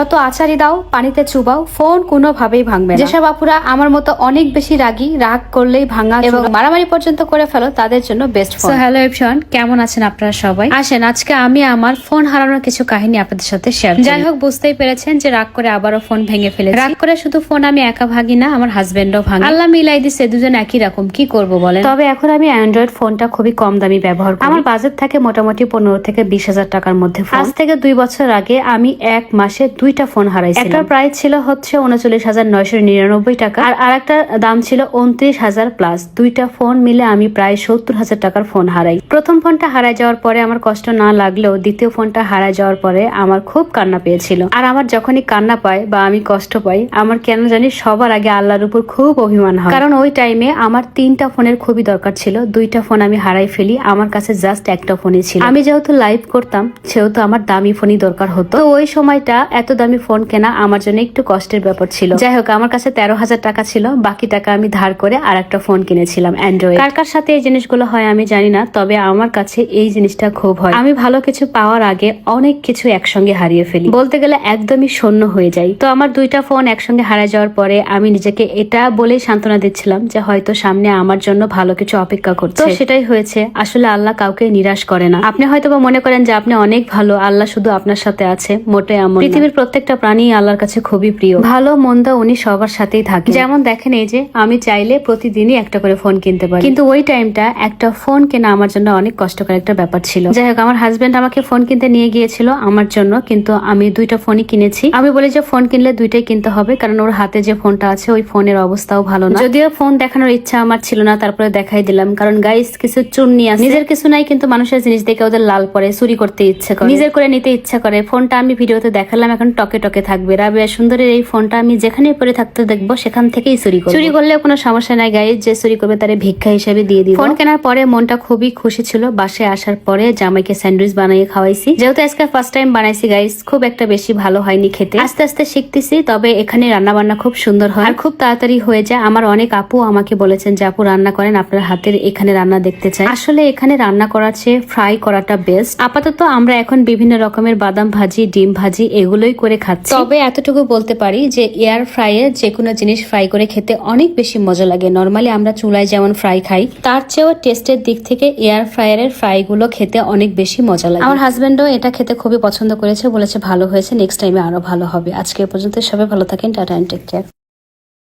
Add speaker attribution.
Speaker 1: যত আচারই দাও পানিতে চুবাও ফোন কোনোভাবেই ভাঙবে না। যেসব আপুরা আমার মতো অনেক বেশি রাগী, রাগ করলেই ভাঙা এবং মারামারি পর্যন্ত করে ফেলো, তাদের জন্য বেস্ট ফোন। হ্যালো এভরিওয়ান, কেমন আছেন আপনারা সবাই? আসেন আজকে আমি আমার ফোন হারানোর কিছু কাহিনী আপনাদের সাথে শেয়ার করি। যাই হোক, বুঝতেই পেরেছেন যে রাগ করে আবারও ফোন ভেঙে ফেলেছি। রাগ করে শুধু ফোন আমি একা ভাঙি না, আমার হাজবেন্ডও ভাঙে। আল্লাহ মিলাই দিছে, দুজন একই রকম, কি করব বলেন। তবে এখন আমি অ্যান্ড্রয়েড ফোনটা খুবই কম দামি ব্যবহার করি। আমার বাজেট থাকে মোটামুটি 15 থেকে 20,000 টাকার মধ্যে। আজ থেকে 2 বছর আগে আমি এক মাসে 2টা ফোন হারাইছিলাম। একটা প্রাইস ছিল হচ্ছে 39,999 টাকা, আর আরেকটা দাম ছিল 29,000 প্লাস। 2টা ফোন মিলে আমি প্রায় 70,000 টাকার ফোন হারাই। প্রথম ফোনটা হারাই যাওয়ার পরে আমার কষ্ট না লাগলেও দ্বিতীয় ফোনটা হারাই যাওয়ার পরে আমার খুব কান্না পেয়েছিল। আর আমার যখনই কান্না পায় বা আমি কষ্ট পাই, আমার কেন জানি সবার আগে আল্লাহর উপর খুব অভিমান হয়। কারণ ওই টাইমে আমার 3টা ফোনের খুবই দরকার ছিল, 2টা ফোন আমি হারাই ফেলি। আমার কাছে জাস্ট একটা ফোনই ছিল। আমি যেহেতু লাইভ করতাম সেহেতু আমার দামি ফোনই দরকার হতো। তো ওই সময়টা এত দামি ফোন কেনা আমার জন্য একটু কষ্টের ব্যাপার ছিল। যাই হোক, আমার কাছে 13,000 টাকা ছিল, বাকি টাকা আমি ধার করে আর একটা ফোন কিনেছিলাম অ্যান্ড্রয়েড। কার কার সাথে এই জিনিসগুলো হয় আমি জানি না, তবে আমার কাছে এই জিনিসটা খুব হয়। আমি ভালো কিছু পাওয়ার আগে অনেক কিছু একসঙ্গে হারিয়ে ফেলি, বলতে গেলে একদমই শূন্য হয়ে যাই। তো আমার 2টা ফোন একসঙ্গে হারিয়ে যাওয়ার পরে আমি নিজেকে এটা বলেই সান্ত্বনা দিচ্ছিলাম যে হয়তো সামনে আমার জন্য ভালো কিছু অপেক্ষা করছে। তো সেটাই হয়েছে। আসলে আল্লাহ কাউকে নিরাশ করে না। আপনি হয়তো বা মনে করেন যে আপনি অনেক ভালো, আল্লাহ শুধু আপনার সাথে আছে, মোটে এমন না। পৃথিবীর প্রত্যেকটা প্রাণী আল্লাহর কাছে খুবই প্রিয়। ভালো মন্দ উনি সবার সাথেই থাকে। যেমন দেখেন, এই যে আমি চাইলে প্রতিদিনই একটা করে ফোন কিনতে পারি, কিন্তু ওই টাইমটা একটা ফোন কেনা আমার জন্য অনেক কষ্টকর একটা ব্যাপার ছিল। যাই হোক, আমার হাজবেন্ড আমাকে ফোন কিনতে নিয়ে গিয়েছিল আমার জন্য, কিন্তু আমি 2টা ফোনই কিনেছি। আমি বলি যে ফোন কিনলে 2টাই কিনতে হবে, কারণ ওর হাতে যে ফোনটা আছে ওই ফোনের অবস্থাও ভালো না। যদিও ফোন দেখানোর ইচ্ছা আমার ছিল না, তারপরে দেখাই দিলাম। কারণ গাইস, কিছু চুন্নি আছে, নিজের কিছু নাই কিন্তু মানুষের জিনিস দেখে ওদের লাল পড়ে, চুরি করতে ইচ্ছে করে, নিজের করে নিতে ইচ্ছা করে। ফোনটা আমি ভিডিওতে দেখালাম, এখন টকে টকে থাকবে। রাবেয়া সুন্দরের এই ফোনটা আমি যেখানে পরে থাকতে দেখবো সেখান থেকেই চুরি করব। চুরি করলেও কোনো সমস্যা নাই গাইস, যে চুরি করবে তারে ভিক্ষা হিসেবে দিয়ে দিব। ফোন কেনার পরে মনটা খুবই খুশি ছিল। বাসায় আসার পরে জামাইকে স্যান্ডউইচ বানিয়ে খাওয়াইছি, যেহেতু আজকে ফার্স্ট টাইম বানাইছি গাইস। খুব একটা বেশি ভালো হয়নি খেতে, আস্তে আস্তে শিখতেছি। তবে এখানে রান্না বান্না খুব সুন্দর হয় আর খুব তাড়াতাড়ি হয়ে যায়। আমার অনেক আপু আমাকে বলেছেন যে আপু রান্না করেন, আপনার হাতের এখানে রান্না দেখতে চাই। আসলে এখানে রান্না করার চেয়ে ফ্রাই করাটা বেস্ট। আপাতত আমরা এখন বিভিন্ন রকমের বাদাম ভাজি, ডিম ভাজি এগুলোই করে খাচ্ছি। তবে এতটুকু বলতে পারি যে এয়ার ফ্রাইয়ে যে কোনো জিনিস ফ্রাই করে খেতে অনেক বেশি মজা লাগে। নর্মালি আমরা চুলায় যেমন ফ্রাই খাই, তার চেয়েও টেস্টের দিক থেকে এয়ার ফ্রায়ারের ফ্রাই গুলো খেতে অনেক বেশি মজা লাগে। আমার হাজবেন্ডও এটা খেতে খুবই পছন্দ করেছে, বলেছে ভালো হয়েছে, নেক্সট টাইমে আরো ভালো হবে। আজকে পর্যন্ত সবাই ভালো থাকেন, টাটা এন্ড টেক কেয়ার।